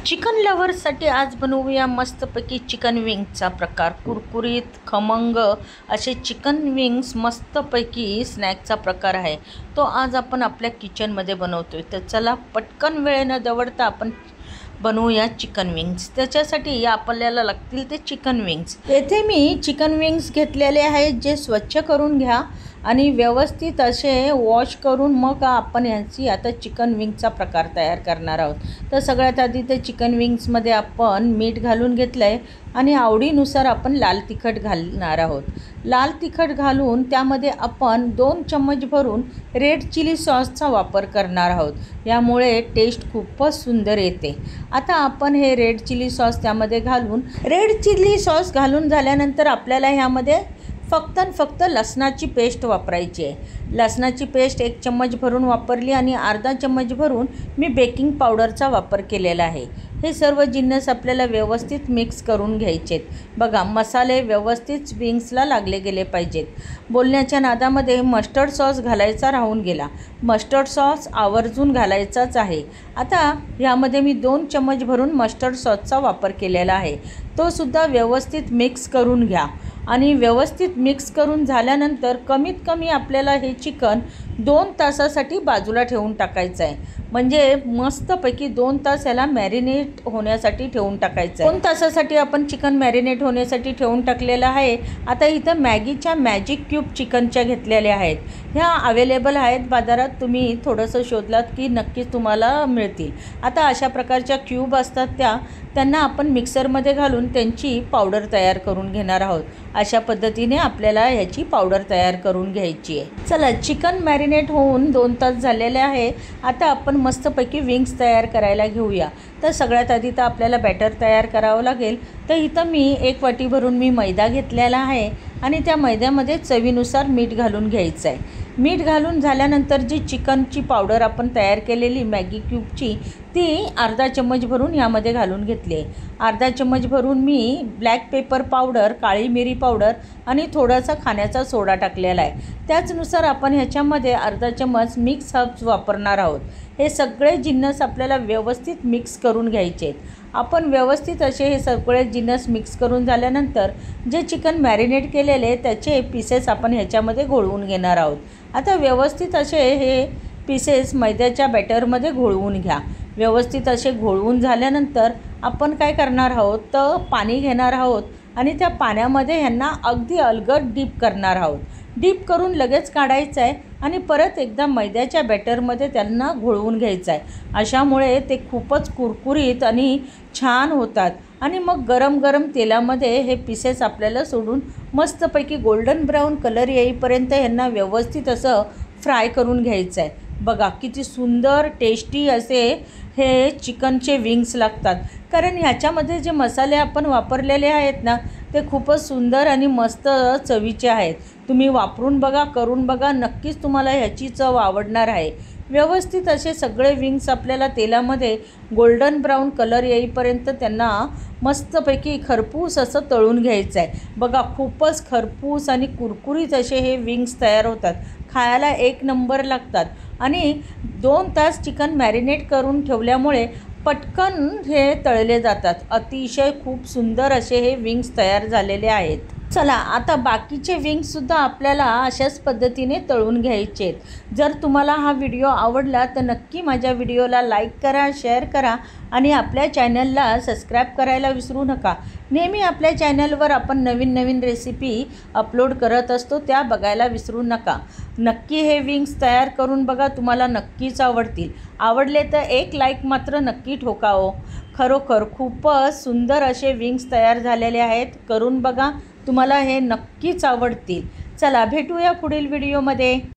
Chicken लवर्ससाठी आज बनवूया मस्तपैकी चिकन विंग्सचा प्रकार। कुरकुरीत खमंग असे चिकन विंग्स मस्तपैकी स्नॅकचा प्रकार आहे, तो आज आपण आपल्या किचनमध्ये बनवतोय। तर चला पटकन वेळ न दवडता आपण बनवूया चिकन विंग्स। त्याच्यासाठी आपल्याला लागतील ते चिकन विंग्स। येथे मी चिकन विंग्स घेतलेले आहेत, जे स्वच्छ करून घ्या आणि व्यवस्थित असे वॉश करून मग आपण यांची आता चिकन विंग्सचा प्रकार तयार करणार आहोत। तर सगळ्यात आधी ते चिकन विंग्समध्ये आपण मीठ घालून घेतलं आहे आणि आवडीनुसार आपण लाल तिखट घालणार आहोत। लाल तिखट घालून त्यामध्ये आपण 2 चम्मच भरून रेड चिली सॉसचा वापर करणार आहोत। यामुळे टेस्ट खूपच सुंदर येते। आता आपण हे रेड चिली सॉस त्यामध्ये घालून रेड चिली सॉस घालून झाल्यानंतर आपल्याला ह्यामध्ये फक्त लसणाची पेस्ट वापरायची आहे। लसणाची पेस्ट 1 चम्मच भरून वापरली आणि अर्धा चम्मच भरून मी बेकिंग पावडरचा वापर केलेला आहे। हे सर्व जिन्नस आपल्याला व्यवस्थित मिक्स करून घ्यायचे आहेत। बघा, मसाले व्यवस्थित विंग्सला लागले गेले पाहिजेत। बोलण्याच्या नादामध्ये मस्टर्ड सॉस घालायचा राहून गेला। मस्टर्ड सॉस आवर्जून घालायचाच आहे। आता यामध्ये मी 2 चम्मच भरून मस्टर्ड सॉसचा वापर केलेला आहे, तो सुद्धा व्यवस्थित मिक्स करून घ्या। आणि व्यवस्थित मिक्स करून झाल्यानंतर कमीत कमी आपल्याला हे चिकन 2 तासासाठी बाजूला ठेवून टाकायचं आहे। म्हणजे मस्तपैकी 2 तास याला मॅरिनेट होण्यासाठी ठेवून टाकायचं आहे। 2 तासासाठी आपण चिकन मॅरिनेट होण्यासाठी ठेवून टाकलेलं आहे। आता इथं मॅगीच्या मॅजिक क्यूब चिकनच्या घेतलेल्या आहेत। ह्या अवेलेबल आहेत बाजारात, तुम्ही थोडंसं शोधलात की नक्कीच तुम्हाला मिळतील। आता अशा प्रकारच्या क्यूब असतात त्यांना आपण मिक्सरमध्ये घालून त्यांची पावडर तयार करून घेणार आहोत। अशा पद्धतीने आपल्याला ह्याची पावडर तयार करून घ्यायची आहे। चला, चिकन मॅरिनेट होऊन 2 तास झालेले आहे। आता आपण मस्तपैकी विंग्स तयार करायला घेऊया। तर सगळ्यात आधी तर आपल्याला बॅटर तयार करावं लागेल। तर इथं मी 1 वाटी भरून मी मैदा घेतलेला आहे आणि त्या मैद्यामध्ये चवीनुसार मीठ घालून घ्यायचं आहे। मीठ घालून झाल्यानंतर जी चिकनची पावडर आपण तयार केलेली मॅगी क्यूबची, ती अर्धा चम्मच भरून यामध्ये घालून घेतली आहे। अर्धा चम्मच भरून मी ब्लॅक पेपर पावडर, काळी मिरी पावडर आणि थोडासा खाण्याचा सोडा टाकलेला आहे। त्याचनुसार आपण ह्याच्यामध्ये अर्धा चम्मच मिक्स हर्ब्स वापरणार आहोत। हे सगळे जिन्नस आपल्याला व्यवस्थित मिक्स करून घ्यायचे आहेत। आपण व्यवस्थित असे हे सगळे जिन्नस मिक्स करून झाल्यानंतर जे चिकन मॅरिनेट केलेले त्याचे पीसेस आपण ह्याच्यामध्ये घोळवून घेणार आहोत। आता व्यवस्थित असे हे पीसेस मैद्याच्या बॅटरमध्ये घोळवून घ्या। व्यवस्थित असे घोळवून झाल्यानंतर आपण काय करणार आहोत, तर पाणी घेणार आहोत आणि त्या पाण्यामध्ये ह्यांना अगदी अलगद डीप करणार आहोत। डीप करून लगेच काढायचं आहे आणि परत एकदा मैद्याच्या बॅटरमध्ये त्यांना घोळवून घ्यायचं आहे। अशामुळे ते खूपच कुरकुरीत आणि छान होतात। आणि मग गरम गरम तेलामध्ये हे पीसेस आपल्याला सोडून मस्तपैकी गोल्डन ब्राऊन कलर येईपर्यंत ह्यांना व्यवस्थित असं फ्राय करून घ्यायचं आहे। बघा, किती सुंदर टेस्टी असे हे चिकनचे विंग्स लागतात, कारण ह्याच्यामध्ये जे मसाले आपण वापरलेले आहेत ना, ते खूपच सुंदर आणि मस्त चवीचे आहेत। तुम्ही वापरून बघा, करून बघा, नक्कीच तुम्हाला ह्याची चव आवडणार आहे। व्यवस्थित असे सगळे विंग्स आपल्याला तेलामध्ये गोल्डन ब्राऊन कलर येईपर्यंत त्यांना मस्तपैकी खरपूस असं तळून घ्यायचं आहे। बघा, खूपच खरपूस आणि कुरकुरीत असे हे विंग्स तयार होतात। खायला 1 नंबर लागतात आणि 2 तास चिकन मॅरिनेट करून ठेवल्यामुळे पटकन हे तळले जातात। अतिशय खूप सुंदर असे हे विंग्स तयार झालेले आहेत। चला, आता बाकीचे विंग्ससुद्धा आपल्याला अशाच पद्धतीने तळून घ्यायचे आहेत। जर तुम्हाला हा व्हिडिओ आवडला तर नक्की माझ्या व्हिडिओला लाईक करा, शेअर करा आणि आपल्या चॅनलला सबस्क्राईब करायला विसरू नका। नेहमी आपल्या चॅनलवर आपण नवीन नवीन रेसिपी अपलोड करत असतो, त्या बघायला विसरू नका। नक्की हे विंग्स तयार करून बघा, तुम्हाला नक्कीच आवडतील। आवडले तर 1 लाईक मात्र नक्की ठोकावं। खरोखर खूपच सुंदर असे विंग्स तयार झालेले आहेत। करून बघा, तुम्हाला हे नक्कीच आवडतील। चला, भेटूया पुढील व्हिडिओमध्ये।